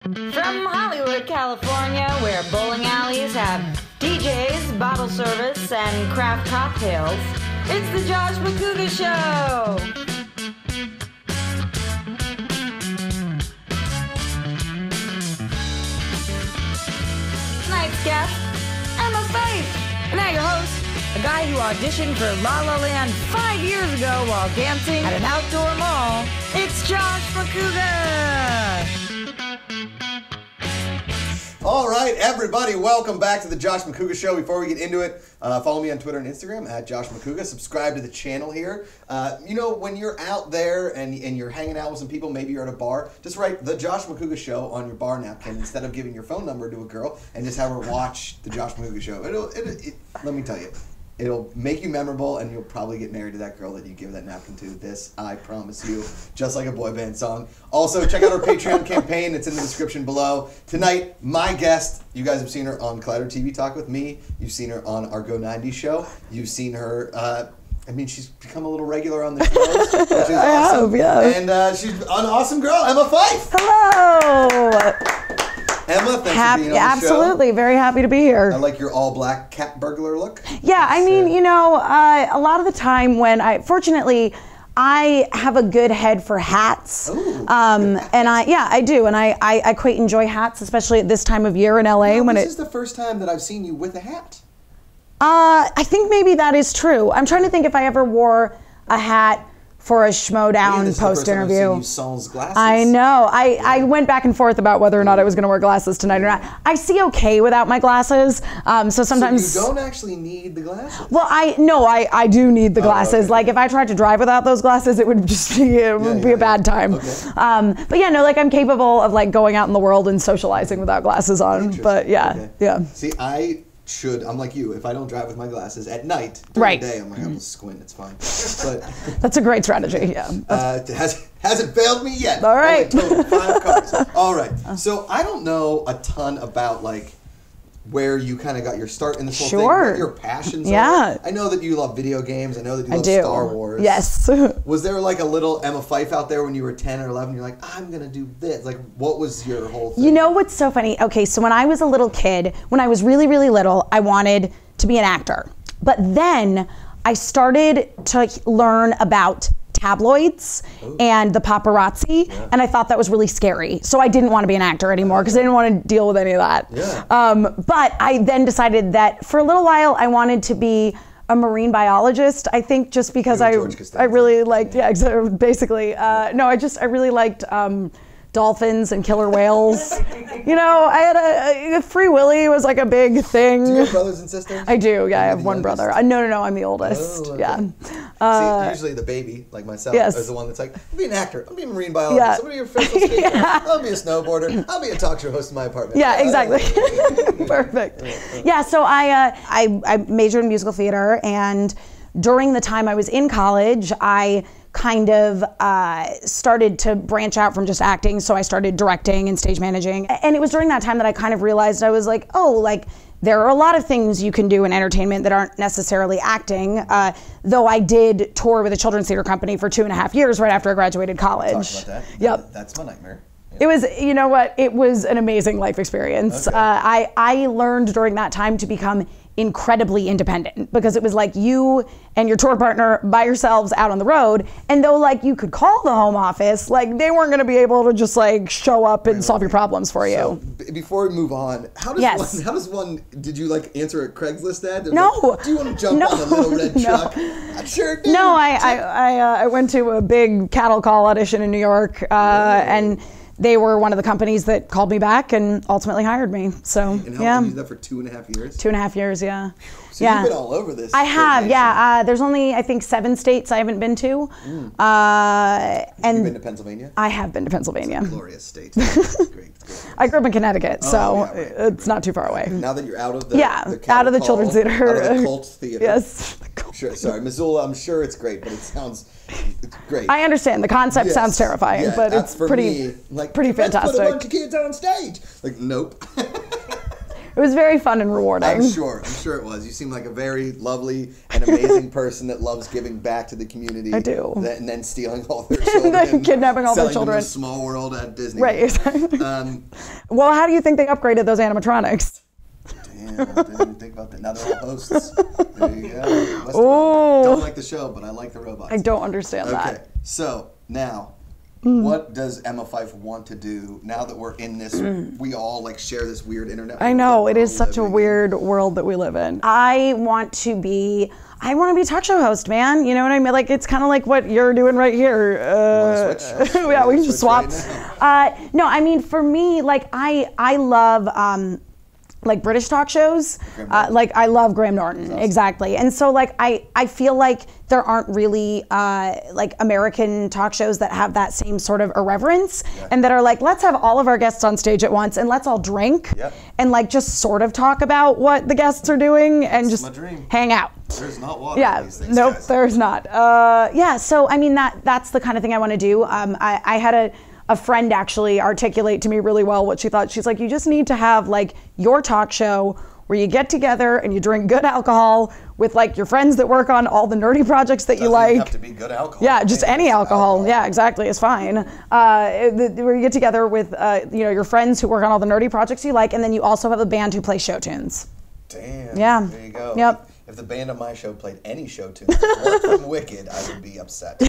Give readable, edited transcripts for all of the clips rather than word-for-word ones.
From Hollywood, California, where bowling alleys have DJs, bottle service, and craft cocktails, it's the Josh McCouga Show! Tonight's guest, Emma Faith! And now your host, a guy who auditioned for La La Land 5 years ago while dancing at an outdoor mall, it's Josh McCouga! All right, everybody, welcome back to the Josh McCouga Show. Before we get into it, follow me on Twitter and Instagram at Josh McCouga. Subscribe to the channel here. You know, when you're out there and you're hanging out with some people, maybe you're at a bar, just write the Josh McCouga Show on your bar napkin instead of giving your phone number to a girl and just have her watch the Josh McCouga Show. Let me tell you, it'll make you memorable, and you'll probably get married to that girl that you give that napkin to. This, I promise you, just like a boy band song. Also, check out our Patreon campaign. It's in the description below. Tonight, my guest, you guys have seen her on Collider TV Talk with me. You've seen her on our Go 90 show. You've seen her, she's become a little regular on the shows, which is awesome. Yeah. And she's an awesome girl, Emma Faith. Hello. Emma, thanks for being on the absolutely, show. Very happy to be here. I like your all-black cat burglar look. Yeah, I mean, you know, a lot of the time fortunately, I have a good head for hats. Ooh, and I do, and I quite enjoy hats, especially at this time of year in LA. This is the first time that I've seen you with a hat. I think maybe that is true. I'm trying to think if I ever wore a hat for a Schmodown post interview. You sans glasses. I know. I went back and forth about whether or not I was going to wear glasses tonight or not. I see okay without my glasses. So sometimes. So you don't actually need the glasses. Well, I do need the glasses. Okay. Like if I tried to drive without those glasses, it would just be a bad time. Okay. But yeah, no, like I'm capable of like going out in the world and socializing without glasses on. But yeah, yeah. See, I'm like you. If I don't drive with my glasses at night, during the day, I'm like, I'm gonna squint. It's fine. But that's a great strategy. Yeah. It hasn't failed me yet. All right. Totaled 5 cars. All right. So I don't know a ton about like where you kind of got your start in this whole thing. What your passions are. I know that you love video games. I know that you love Star Wars. Yes. Was there like a little Emma Faith out there when you were 10 or 11? You're like, I'm going to do this. Like, what was your whole thing? You know what's so funny? Okay, so when I was a little kid, when I was really, really little, I wanted to be an actor. But then I started to learn about tabloids and the paparazzi, and I thought that was really scary. So I didn't want to be an actor anymore because I didn't want to deal with any of that. Yeah. But I then decided that for a little while I wanted to be a marine biologist. I think just because I really liked, basically. No, I really liked dolphins and killer whales. You know, I had a Free Willy was like a big thing. Do you have brothers and sisters? I do, yeah. I have one brother. No, I'm the oldest. Oh, okay. Yeah. See, usually the baby, like myself, is the one that's like, I'll be an actor, I'll be a marine biologist, Yeah. I'll be a official skater, I'll be a snowboarder, I'll be a talk show host in my apartment. Yeah, exactly. Perfect. Yeah, so I majored in musical theater, and during the time I was in college, I kind of started to branch out from just acting, so I started directing and stage managing. And it was during that time that I kind of realized I was like, there are a lot of things you can do in entertainment that aren't necessarily acting, though I did tour with a children's theater company for 2.5 years right after I graduated college. Talk about that. Yep. That's my nightmare. It was, you know what, it was an amazing life experience. Okay. I learned during that time to become incredibly independent, because it was like you and your tour partner by yourselves out on the road, and though like you could call the home office, like they weren't going to be able to just like show up and solve your problems for you. So, before we move on, how does one, did you like answer a Craigslist ad? No. Like, do you want to jump on a little red truck? I sure do. No, I went to a big cattle call audition in New York, and they were one of the companies that called me back and ultimately hired me. So, and how long did you do that for? 2.5 years? 2.5 years, yeah. So you've been all over this. I have, yeah. There's only, I think, 7 states I haven't been to. And you've been to Pennsylvania? I have been to Pennsylvania. It's a glorious state. It's great. I grew up in Connecticut, so it's not too far away. Now that you're out of the out of the children's theater. Out of the cult theater. Yes. Sure, sorry, Missoula, I'm sure it's great, but it's great. I understand. The concept sounds terrifying, but it's pretty fantastic. Let's put a bunch of kids on stage. Like, nope. It was very fun and rewarding. I'm sure it was. You seem like a very lovely and amazing person that loves giving back to the community. I do. And then stealing all their children. Kidnapping all the selling children. them in Small World at Disney. Right, exactly. Um, Well, how do you think they upgraded those animatronics? damn, I didn't even think about that. Now they're all hosts. There you go. Ooh. Don't like the show, but I like the robots. I don't understand Okay, that. so now, what does Emma Fife want to do now that we're in this? We all like share this weird internet. I know, world it that is we're such a living in. weird world that we live in. I want to be a talk show host, man. You know what I mean? Like, it's kind of like what you're doing right here. wanna switch? Yeah, we can just swap. Switch right No, I mean, for me, like, I love, like British talk shows. Graham Norton. Like, I love Graham Norton, exactly. And so, like, I feel like there aren't really like American talk shows that have that same sort of irreverence and that are like, let's have all of our guests on stage at once and let's all drink and like just sort of talk about what the guests are doing and That's just my dream. hang out. There's not water in Yeah, these things, nope, guys. there's not. Yeah, so I mean that's the kind of thing I want to do. I had a friend actually articulate to me really well what she thought. She's like, you just need to have like your talk show where you get together and you drink good alcohol with like your friends that work on all the nerdy projects that you Doesn't like. even have to be good alcohol. Yeah, just any Just alcohol. Yeah, exactly. It's fine. Where you get together with your friends who work on all the nerdy projects you like, and then you also have a band who plays show tunes. Damn. Yeah. There you go. Yep. If the band on my show played any show tune from Wicked, I would be upset.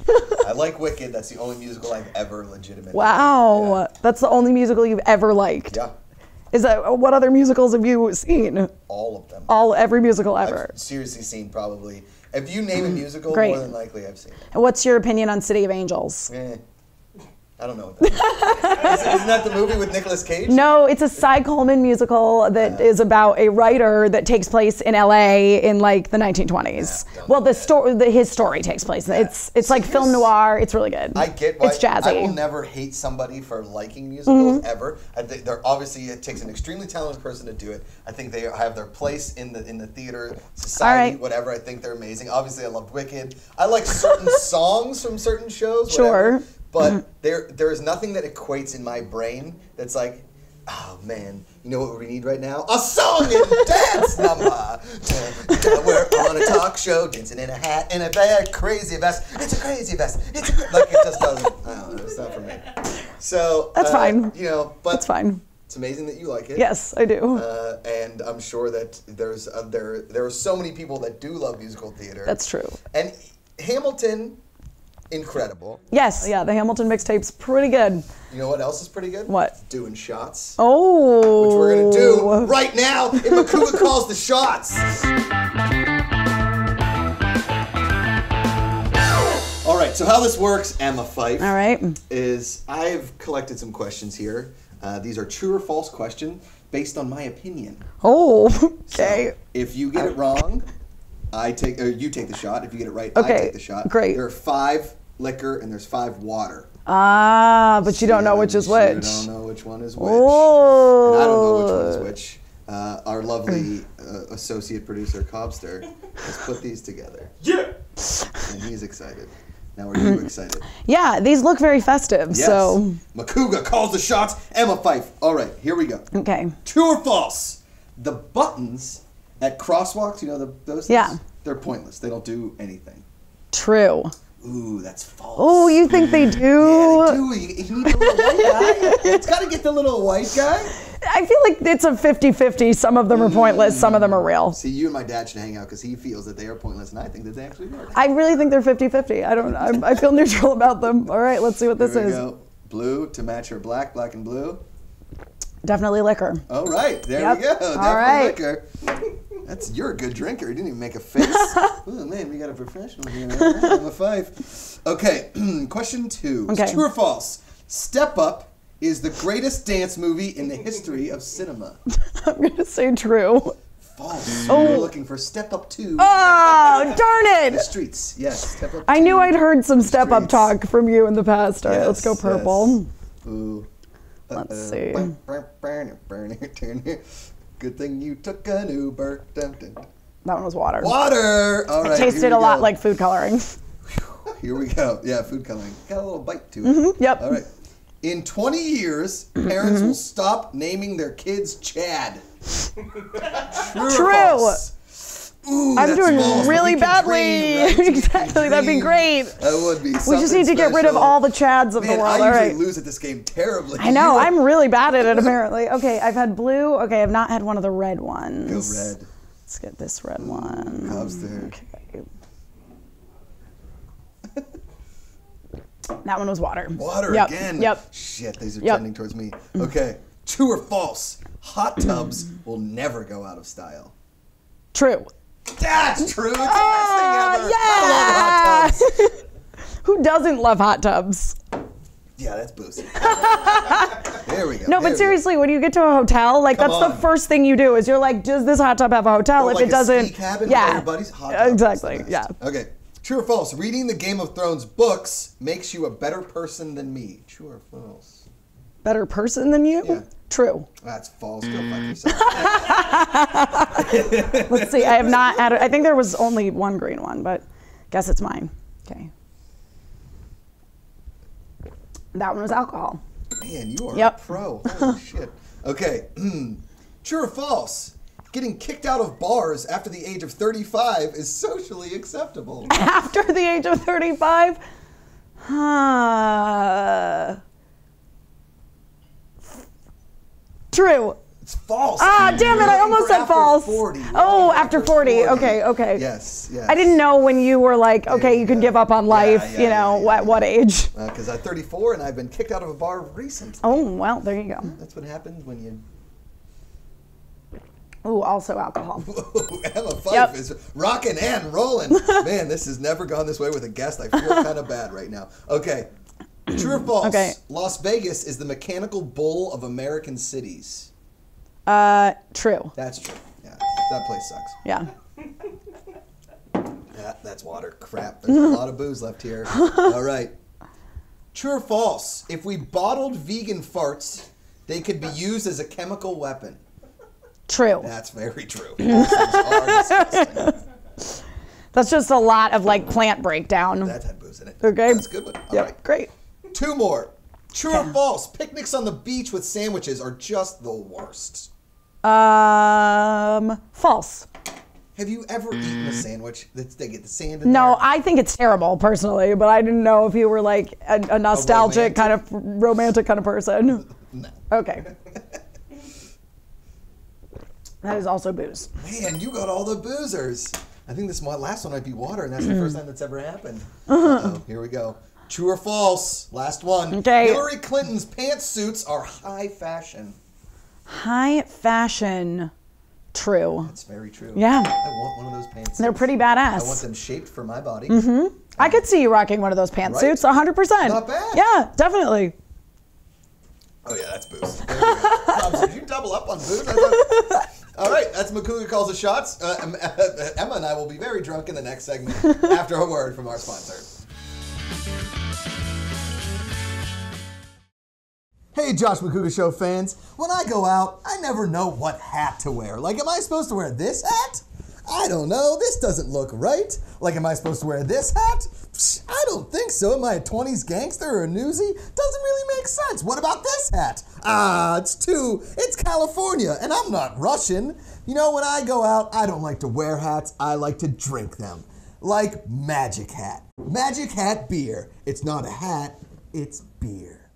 I like Wicked. That's the only musical I've ever legitimately. Wow, Yeah. that's the only musical you've ever liked. Yeah. Is that what other musicals have you seen? All of them. Every musical ever. I've seriously seen probably. If you name a musical, Great. more than likely I've seen it. And what's your opinion on City of Angels? I don't know what that is. Isn't that the movie with Nicolas Cage? No, it's a Cy Coleman musical that is about a writer that takes place in LA in like the 1920s. Yeah, Well, his story takes place. It's like film noir. It's really good. I get why. It's jazzy. I will never hate somebody for liking musicals ever. I think they're obviously it takes an extremely talented person to do it. I think they have their place in the theater society, right. whatever. I think they're amazing. Obviously, I loved Wicked. I like certain songs from certain shows. Sure. Whatever. But there is nothing that equates in my brain that's like, oh man, you know what we need right now? A song and dance number. We're on a talk show, dancing in a hat, in a bad crazy vest. It's a crazy vest. Like it just doesn't. I don't know. It's not for me. So That's fine. You know, but That's fine. It's amazing that you like it. Yes, I do. And I'm sure that there are so many people that do love musical theater. That's true. And Hamilton. Incredible. Yes, yeah, the Hamilton mixtape's pretty good. You know what else is pretty good? What? Doing shots. Oh. Which we're gonna do right now in Makuga Calls the Shots. All right, so how this works, Emma Fife. All right. Is I've collected some questions here. These are true or false questions based on my opinion. Oh, So, okay. if you get it wrong, you take the shot. If you get it right, Okay, I take the shot. great. There are 5 liquor and there's 5 water. But you don't know which is which. You don't know which one is which. Oh. And I don't know which one is which. Our lovely associate producer, Cobster, has put these together. Yeah. And he's excited. Now are you excited? Yeah, these look very festive, Yes. so. Makuga calls the shots. Emma Fife. All right, here we go. Okay. True or false? The buttons at crosswalks, you know those things? Yeah. They're pointless. They don't do anything. True. Ooh, that's false. Oh, you think they do? Yeah, they do. You need the little white guy. It's got to get the little white guy. I feel like it's a 50-50. Some of them are pointless, some of them are real. See, you and my dad should hang out because he feels that they are pointless, and I think that they actually work. I really think they're 50-50. I feel neutral about them. All right, let's see what this Here we is. go. Blue to match her black, black and blue. Definitely liquor. All right, there Yep. we go. All Definitely right. liquor. You're a good drinker. You didn't even make a face. Oh man, we got a professional here. I'm a 5. Okay, question 2. Okay. True or false? Step Up is the greatest dance movie in the history of cinema. I'm going to say true. False. You're looking for Step Up 2. Oh, darn The it. streets. Yes, Step Up 2. I knew I'd heard some step up Streets. talk from you in the past. All right, let's go Yes, purple. yes. Ooh. Let's see. Good thing you took an Uber. Dun, dun, dun. That one was water. Water! All right. It tasted here a we lot go. like food coloring. Here we go. Yeah, food coloring. Got a little bite to it. Yep. All right. In 20 years, parents will stop naming their kids Chad. True. Or True. false? Ooh, I'm that's doing false, but really we can badly. dream, right? We can Exactly, that'd be dream. great. That would be. We just need to get rid of all the Chads of Man, the world. I All usually right. lose at this game terribly. I know, You- I'm really bad at it apparently. Okay, I've had blue. Okay, I've not had one of the red ones. Go red. Let's get this red one. Cobster. Okay. That one was water. Water Yep, again. Yep. Shit, these are Yep. trending towards me. Okay. True or false? Hot tubs will never go out of style. True. That's true. It's the best thing ever. Yeah. I love hot tubs. Who doesn't love hot tubs? Yeah, that's boozy. There we go. No, but seriously, when you get to a hotel, like Come that's on. the first thing you do is you're like, does this hot tub have a hotel? Or If like it doesn't, a ski cabin yeah, with everybody's hot tub. exactly, That's the yeah. best. Okay. True or false? Reading the Game of Thrones books makes you a better person than me. True or false? Better person than you? Yeah. True. That's false. Go fuck yourself. Let's see. I have not had. I think there was only one green one, but guess it's mine. Okay. That one was alcohol. Man, you are Yep. a pro. Holy shit. Okay. True or false? Getting kicked out of bars after the age of 35 is socially acceptable. After the age of 35? True. It's false. Ah, damn it, I You're almost looking for said after false. 40. You're Oh, looking after 40. Okay, okay. Yes, yes. I didn't know when you were like, okay, you can give up on life, yeah, you know, yeah, at what age? Because I'm 34 and I've been kicked out of a bar recently. Oh, well, there you go. That's what happens when you... Ooh, also alcohol. Emma Fife Yep. is rocking and rolling. Man, this has never gone this way with a guest. I feel kind of bad right now. Okay. True or false? Okay. Las Vegas is the mechanical bull of American cities. True. That's true. Yeah, that place sucks. Yeah. Yeah, that's water. Crap. There's a lot of booze left here. All right. True or false? If we bottled vegan farts, they could be used as a chemical weapon. True. That's very true. Those things are disgusting. That's just a lot of like plant breakdown. That had booze in it. Okay. That's a good one. All Yep, right. great. Two more. True or false? Picnics on the beach with sandwiches are just the worst. False. Have you ever eaten a sandwich that they get the sand in No, there? I think it's terrible personally, but I didn't know if you were like a nostalgic kind of romantic kind of person. No. Okay. That is also booze. Man, you got all the boozers. I think this last one might be water, and that's the first time that's ever happened. Uh-oh, here we go. True or false? Last one. Okay. Hillary Clinton's pantsuits are high fashion. High fashion. True. That's very true. Yeah. I want one of those pantsuits. They're pretty badass. I want them shaped for my body. I could see you rocking one of those pantsuits, 100%. Not bad. Yeah, definitely. Oh yeah, that's booze. There we go. Tom, did you double up on booze? I thought... All right, that's Makuga Calls the Shots. Emma and I will be very drunk in the next segment after a word from our sponsor. Hey, Josh Makuga Show fans. When I go out, I never know what hat to wear. Like, am I supposed to wear this hat? I don't know. This doesn't look right. Like, am I supposed to wear this hat? Psh, I don't think so. Am I a 20s gangster or a newsie? Doesn't really make sense. What about this hat? It's California, and I'm not Russian. You know, when I go out, I don't like to wear hats. I like to drink them. Like Magic Hat. Magic Hat beer. It's not a hat, it's beer.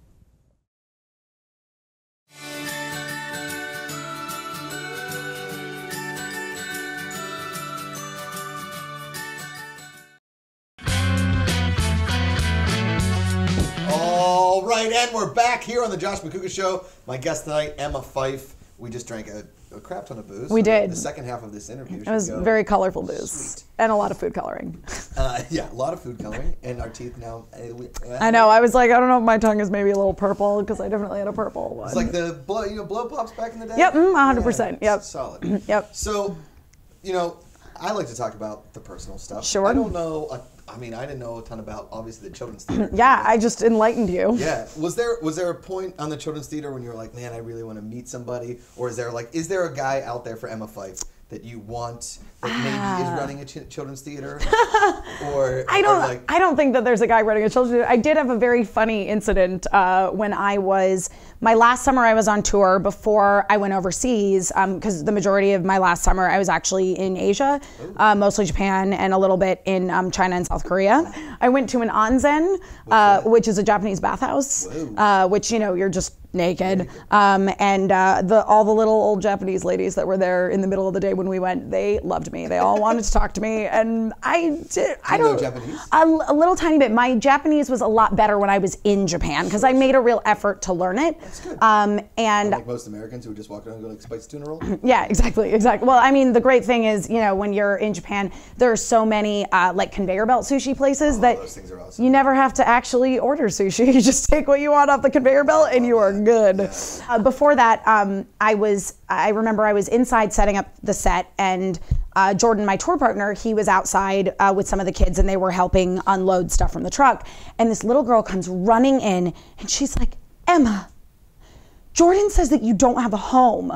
All right, and we're back here on the Josh Makuga Show. My guest tonight, Emma Fife. We just drank a crap ton of booze. We did. The second half of this interview. It was very colorful booze. Sweet. And a lot of food coloring. Yeah, a lot of food coloring, and our teeth now. I know. I was like, I don't know if my tongue is maybe a little purple because I definitely had a purple one. It's like the blow pops back in the day. Yep, 100%. Yeah, Yep. solid. Yep. So, I like to talk about the personal stuff. Sure. I don't know. I didn't know a ton about obviously the children's theater. Yeah, I just enlightened you. Yeah. Was there a point on the children's theater when you were like, man, I really want to meet somebody, or is there a guy out there for Emma Fife that you want that maybe is running a children's theater? I don't think that there's a guy running a children's theater. I did have a very funny incident when I was my last summer I was on tour before I went overseas, because the majority of my last summer I was actually in Asia, mostly Japan and a little bit in China and South Korea. I went to an onsen, which is a Japanese bathhouse, which, you know, you're just naked. And all the little old Japanese ladies that were there in the middle of the day when we went, they loved me. They all wanted to talk to me, and I don't know Japanese? A little tiny bit. My Japanese was a lot better when I was in Japan because I made a real effort to learn it. That's good. And like most Americans who would just walk around and go like spicy tuna roll. yeah, exactly. Well, I mean, the great thing is, you know, when you're in Japan, there are so many like conveyor belt sushi places that those things are awesome. you never have to actually order sushi. You just take what you want off the conveyor belt and you are good. Yeah. Before that, I remember I was inside setting up the set, and Jordan, my tour partner, he was outside with some of the kids, and they were helping unload stuff from the truck. And this little girl comes running in, and she's like, "Emma, Jordan says that you don't have a home."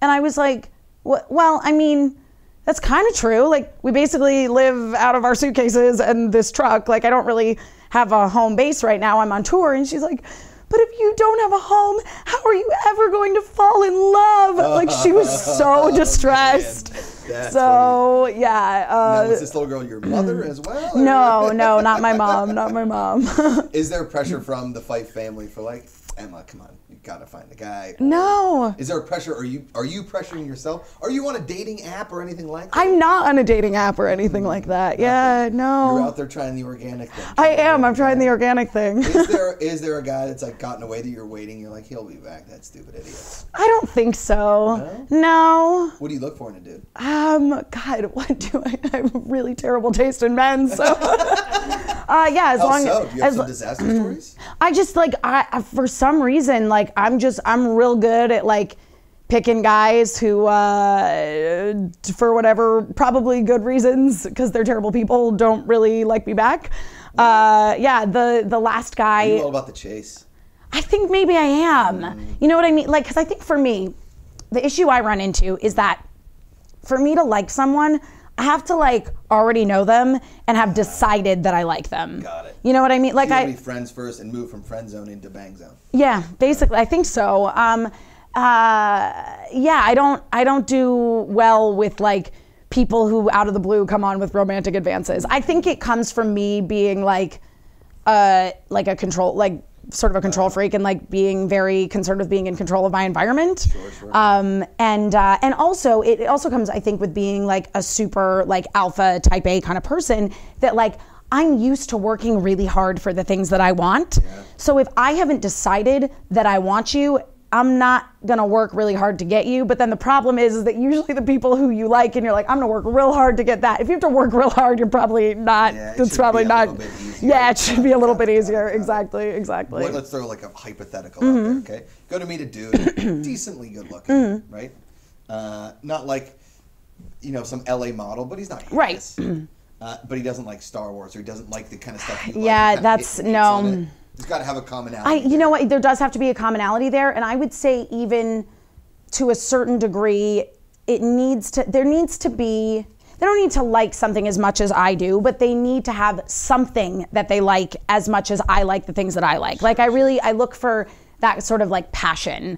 And I was like, well, I mean, that's kind of true. Like, we basically live out of our suitcases and this truck. Like, I don't really have a home base right now. I'm on tour. And she's like, "But if you don't have a home, how are you ever going to fall in love?" Like, she was so distressed. So, yeah. Now, was this little girl your mother as well? No, not my mom, not my mom. Is there pressure from the Fife family for like, "Emma, come on, you gotta find a guy"? No. Is there a pressure? Are you pressuring yourself? Are you on a dating app or anything like that? I'm not on a dating app or anything like that. Yeah, no. You're out there trying the organic thing. I am. I'm trying the organic thing. Is there a guy that's like gotten away that you're waiting? You're like, he'll be back. That stupid idiot. I don't think so. No. What do you look for in a dude? God, what do I have really terrible taste in men, so. Yeah, as long as. Do you have some disaster stories? I just like, for some reason, like, I'm real good at like picking guys who, for whatever, probably good reasons, because they're terrible people, don't really like me back. Yeah, the last guy. Are you all about the chase? I think maybe I am. You know what I mean? Like, because I think for me, the issue I run into is that for me to like someone, I have to like already know them and have decided that I like them. Got it. You know what I mean? Like, you want to be friends first and move from friend zone into bang zone. Yeah, basically, I think so. Yeah, I don't do well with like people who out of the blue come on with romantic advances. I think it comes from me being like a control, like sort of a control freak, and like being very concerned with being in control of my environment. Sure. And also it also comes, I think, with being like a super like alpha type A kind of person, that like I'm used to working really hard for the things that I want. Yeah. So if I haven't decided that I want you, I'm not gonna work really hard to get you. But then the problem is that usually the people who you like and you're like, I'm gonna work real hard to get that. If you have to work real hard, you're probably not. Yeah, it's probably not. Yeah, it should be a little bit easier. Okay. Exactly. Well, let's throw like a hypothetical out there, okay? Go to meet a dude, decently good looking, right? Not like, you know, some LA model, but he's not famous. Right. But he doesn't like Star Wars, or he doesn't like the kind of stuff you like. Yeah, that's no. He's got to have a commonality. You know what? There does have to be a commonality there, and I would say even to a certain degree, there needs to be. They don't need to like something as much as I do, but they need to have something that they like as much as I like the things that I like. Like I look for that sort of like passion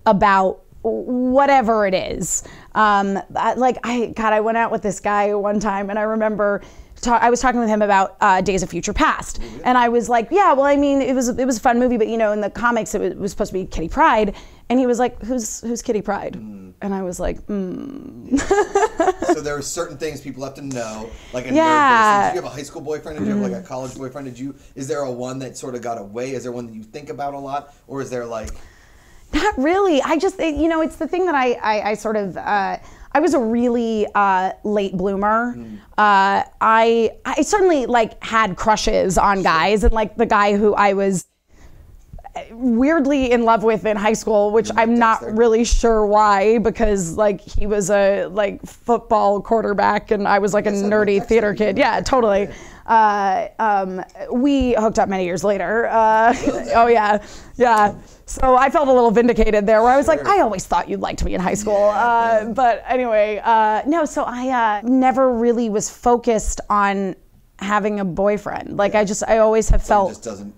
about whatever it is. I went out with this guy one time, and I remember I was talking with him about Days of Future Past, and I was like, yeah, well, I mean, it was a fun movie, but you know, in the comics, it was supposed to be Kitty Pryde, and he was like, who's Kitty Pryde? And I was like, So there are certain things people have to know, like a nerd. Did you have a high school boyfriend? Did you have like a college boyfriend? Is there a one that sort of got away? Is there one that you think about a lot, or is there like? Not really. I just, you know, it's the thing that I sort of. I was a really late bloomer. I certainly like had crushes on guys, and like the guy who I was weirdly in love with in high school, which I'm not really sure why, because like he was a like football quarterback and I was like a nerdy theater kid. Yeah, totally. We hooked up many years later. Oh yeah. So I felt a little vindicated there, where I was like, I always thought you liked me in high school. But anyway, no, so I never really was focused on having a boyfriend. Like I always have felt. It just doesn't.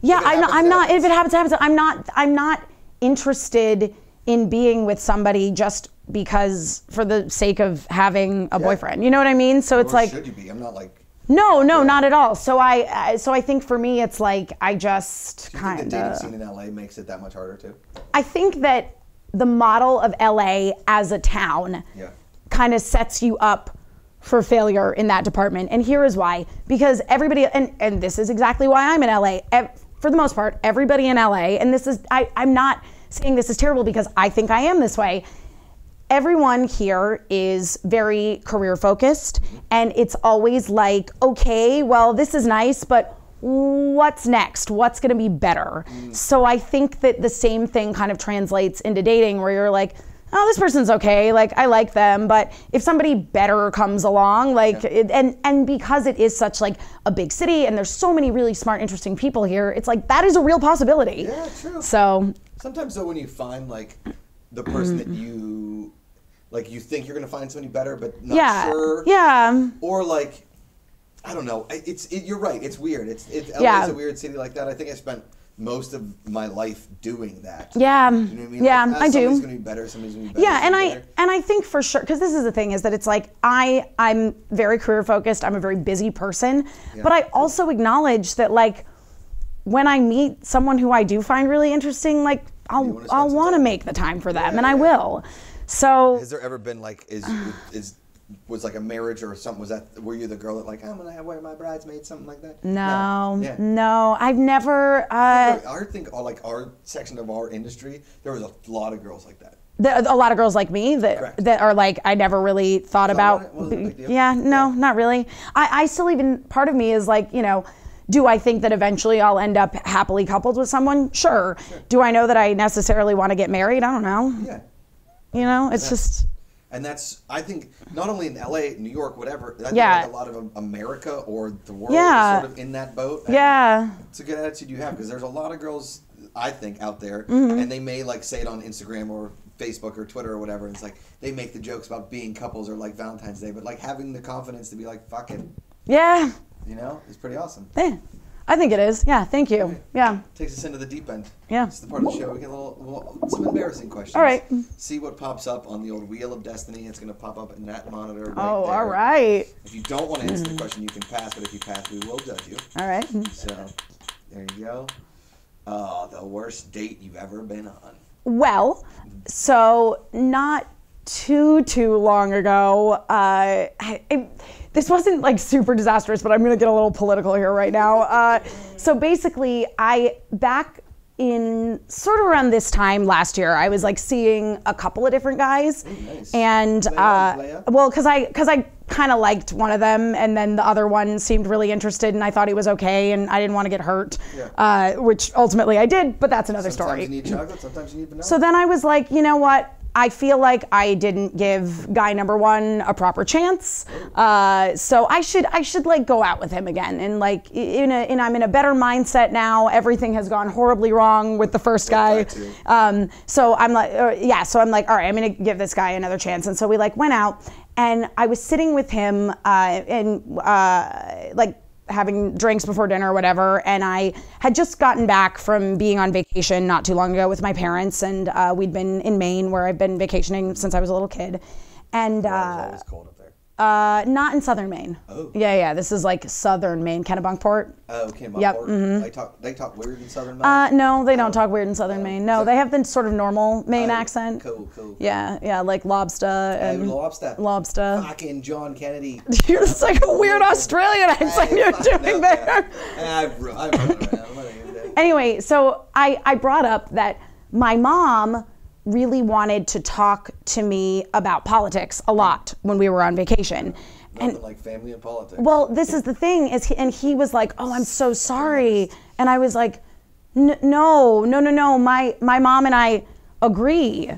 Yeah, I'm not. If it happens, it happens. I'm not interested in being with somebody just because for the sake of having a boyfriend. You know what I mean? So it's Or like, should you be? I'm not like. no, not at all. So I think for me, it's like, I just Do you think kind the dating of, scene in LA makes it that much harder too? I think that the model of LA as a town Yeah. kind of sets you up for failure in that department. And here is why. Because everybody, and this is exactly why I'm in LA. For the most part, everybody in LA, and this is, I'm not saying this is terrible because I think I am this way. Everyone here is very career focused, and it's always like, okay, well, this is nice, but what's next? What's going to be better? So I think that the same thing kind of translates into dating, where you're like, oh, this person's okay, like I like them, but if somebody better comes along, like, and because it is such like a big city and there's so many really smart, interesting people here, it's like that is a real possibility. Yeah, true. So Sometimes though, when you find like the person that you think you're gonna find somebody better, but not sure. Yeah. Or like, I don't know. You're right. It's weird. LA's a weird city like that. I think I spent most of my life doing that. Yeah. You know what I mean? Yeah, like, I do. Somebody's gonna be better. Somebody's gonna be better. Yeah, and better. I think for sure, because this is the thing, is that it's like I'm very career focused. I'm a very busy person, but I also acknowledge that like when I meet someone who I do find really interesting, like I'll want to make the time for them, and I will. So has there ever been like was like a marriage or something? Were you the girl that like, I'm gonna wear my bridesmaid, something like that? No, I've never. I think our section of our industry, there was a lot of girls like that. A lot of girls like me that are like, I never really thought about. Wasn't a big deal. Yeah, no, not really. I still even, part of me is like, you know, do I think that eventually I'll end up happily coupled with someone? Sure. Do I know that I necessarily want to get married? I don't know. Yeah. You know, it's just. And that's, I think, not only in LA, New York, whatever, I think like a lot of America or the world is sort of in that boat. And it's a good attitude you have, because there's a lot of girls, I think, out there, and they may like say it on Instagram or Facebook or Twitter or whatever, and it's like, they make the jokes about being couples or like Valentine's Day, but like having the confidence to be like, fuck it. Yeah. You know, it's pretty awesome. Yeah. I think it is. Yeah, thank you. Okay. Yeah. Takes us into the deep end. Yeah. It's the part of the show. We get some embarrassing questions. All right. See what pops up on the old Wheel of Destiny. It's going to pop up in that monitor right Oh, there. all right. If you don't want to answer the question, you can pass, but if you pass, we will judge you. All right. So, there you go. The worst date you've ever been on. Well, so not too long ago, this wasn't like super disastrous, but I'm gonna get a little political here right now. So basically, back in sort of around this time last year, I was like seeing a couple of different guys. Nice. And well, cause I kind of liked one of them, and then the other one seemed really interested, and I thought he was okay, and I didn't want to get hurt, which ultimately I did, but that's another story. Sometimes you need chocolate, sometimes you need vanilla. So then I was like, you know what? I feel like I didn't give guy number one a proper chance. So I should like go out with him again. And like, I'm in a better mindset now. Everything has gone horribly wrong with the first guy. So I'm like, all right, I'm gonna give this guy another chance. And so we like went out, and I was sitting with him like having drinks before dinner or whatever, and I had just gotten back from being on vacation not too long ago with my parents, and we'd been in Maine, where I've been vacationing since I was a little kid. And it's always cold up there. Not in southern Maine. Oh. Yeah, this is like southern Maine, Kennebunkport. Oh, Kennebunkport. Yep. They talk weird in southern Maine? No, they don't talk weird in southern Maine. No, they have the sort of normal Maine accent. Cool. Yeah, like lobster and lobster. Fucking John Kennedy. It's like a weird Australian accent you're doing there. I've run around. Anyway, so I brought up that my mom really wanted to talk to me about politics a lot when we were on vacation. Nothing like family and politics. Well, this is the thing, he was like, oh, I'm so sorry. And I was like, no. My mom and I agree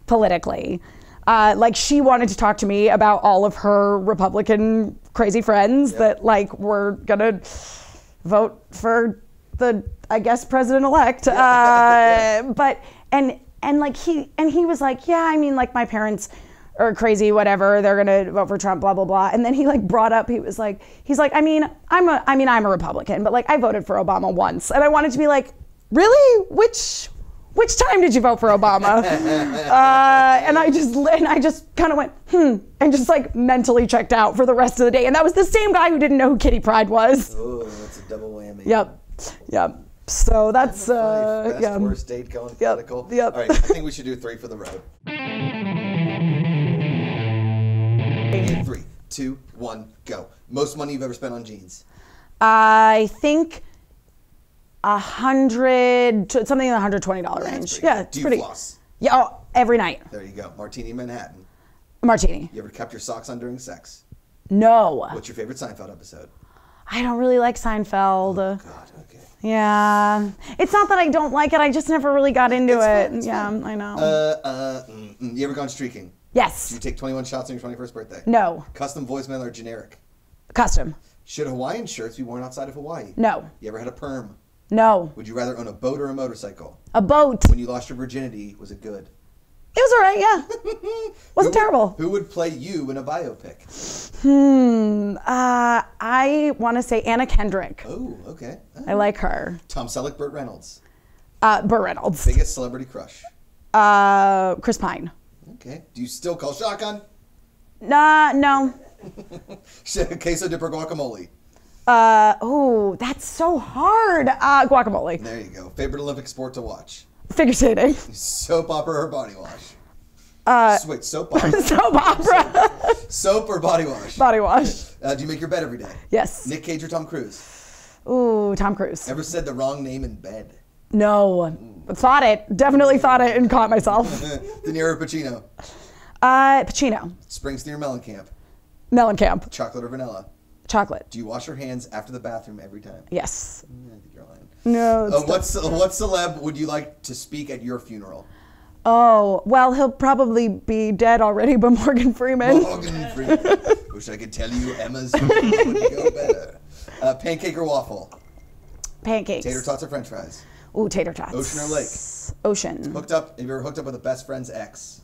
politically. Like, she wanted to talk to me about all of her Republican crazy friends that like were gonna vote for the, I guess, president-elect. But like he was like, yeah, I mean, like, my parents are crazy, whatever, they're gonna vote for Trump, blah blah blah. And then he like brought up, he's like, I mean, I'm a Republican, but like I voted for Obama once. And I wanted to be like, really? Which which time did you vote for Obama? And I just kind of went, and just like mentally checked out for the rest of the day. And that was the same guy who didn't know who Kitty Pryde was. Oh, that's a double whammy. Yep. So that's best worst date going political. Yep. All right, I think we should do 3 for the road. In 3, 2, 1, go. Most money you've ever spent on jeans? I think something in the $120 range. Yeah, it's Do you pretty. floss? Yeah, every night. There you go. Martini Manhattan. Martini. You ever kept your socks on during sex? No. What's your favorite Seinfeld episode? I don't really like Seinfeld. Oh, God, okay. Yeah. It's not that I don't like it. I just never really got into it. It's fine. I know. You ever gone streaking? Yes. Do you take 21 shots on your 21st birthday? No. Custom voicemail or generic? Custom. Should Hawaiian shirts be worn outside of Hawaii? No. You ever had a perm? No. Would you rather own a boat or a motorcycle? A boat. When you lost your virginity, was it good? It was all right, yeah. Wasn't terrible. Who would play you in a biopic? I want to say Anna Kendrick. Oh, okay. I like her. Tom Selleck, Burt Reynolds. Burt Reynolds. Biggest celebrity crush? Chris Pine. Okay. Do you still call shotgun? No. Queso dip or guacamole? That's so hard. Guacamole. There you go. Favorite Olympic sport to watch? Figure skating. Soap opera or body wash? Wait, soap opera? Soap opera. Soap or body wash? Body wash. Do you make your bed every day? Yes. Nick Cage or Tom Cruise? Ooh, Tom Cruise. Ever said the wrong name in bed? No. Thought it. Definitely thought it and caught myself. De Niro or Pacino? Pacino. Springsteen or Mellencamp? Mellencamp. Chocolate or vanilla? Chocolate. Do you wash your hands after the bathroom every time? Yes. I think you're lying. No. What celeb would you like to speak at your funeral? Oh, well, he'll probably be dead already, but Morgan Freeman. Morgan Freeman. Wish I could tell you Emma's funeral would go better. Pancake or waffle? Pancakes. Tater tots or French fries? Ooh, tater tots. Ocean or lake? Ocean. Have you ever hooked up with a best friend's ex?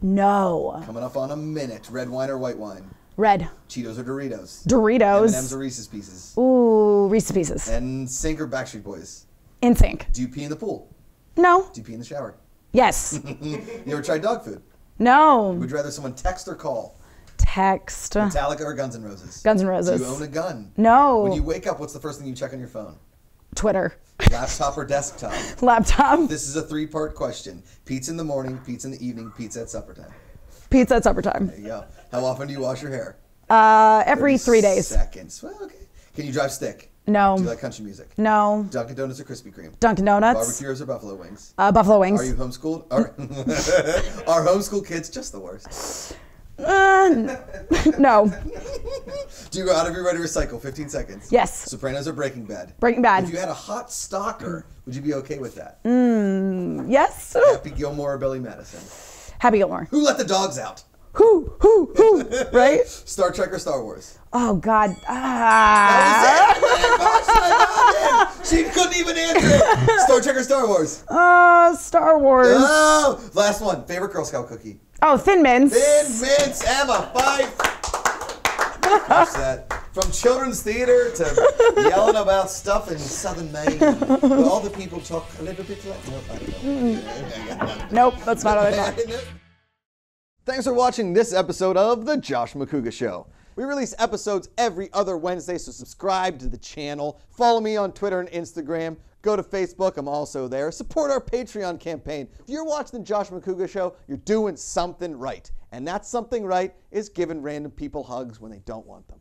No. Coming up on a minute. Red wine or white wine? Red. Cheetos or Doritos? Doritos. M&M's or Reese's Pieces? Ooh, Reese's Pieces. And Sync or Backstreet Boys? In sync. Do you pee in the pool? No. Do you pee in the shower? Yes. You ever tried dog food? No. Would you rather someone text or call? Text. Metallica or Guns N' Roses? Guns N' Roses. Do you own a gun? No. When you wake up, what's the first thing you check on your phone? Twitter. Laptop or desktop? Laptop. This is a 3-part question. Pizza in the morning, pizza in the evening, pizza at supper time. Pizza at supper time. There you go. How often do you wash your hair? Every 3 days. Seconds. Well, okay. Can you drive stick? No. Do you like country music? No. Dunkin' Donuts or Krispy Kreme? Dunkin' Donuts. Barbecues or Buffalo Wings? Buffalo Wings. Are you homeschooled? Are homeschool kids just the worst? No. Do you go out of your way to recycle? 15 seconds. Yes. Sopranos or Breaking Bad? Breaking Bad. If you had a hot stalker, would you be okay with that? Yes. Happy Gilmore or Billy Madison? Happy Gilmore. Who let the dogs out? Who? Right? Star Trek or Star Wars? Oh, God. That was it. She couldn't even answer it. Star Trek or Star Wars? Star Wars. Oh, last one. Favorite Girl Scout cookie? Oh, Thin Mints. Thin Mints. Emma, 5. Watch that. From children's theater to yelling about stuff in southern Maine, where all the people talk a little bit like... Nope, I don't know. Nope, that's not how they talk. Thanks for watching this episode of The Josh McCouga Show. We release episodes every other Wednesday, so subscribe to the channel. Follow me on Twitter and Instagram. Go to Facebook, I'm also there. Support our Patreon campaign. If you're watching The Josh McCouga Show, you're doing something right. And that something right is giving random people hugs when they don't want them.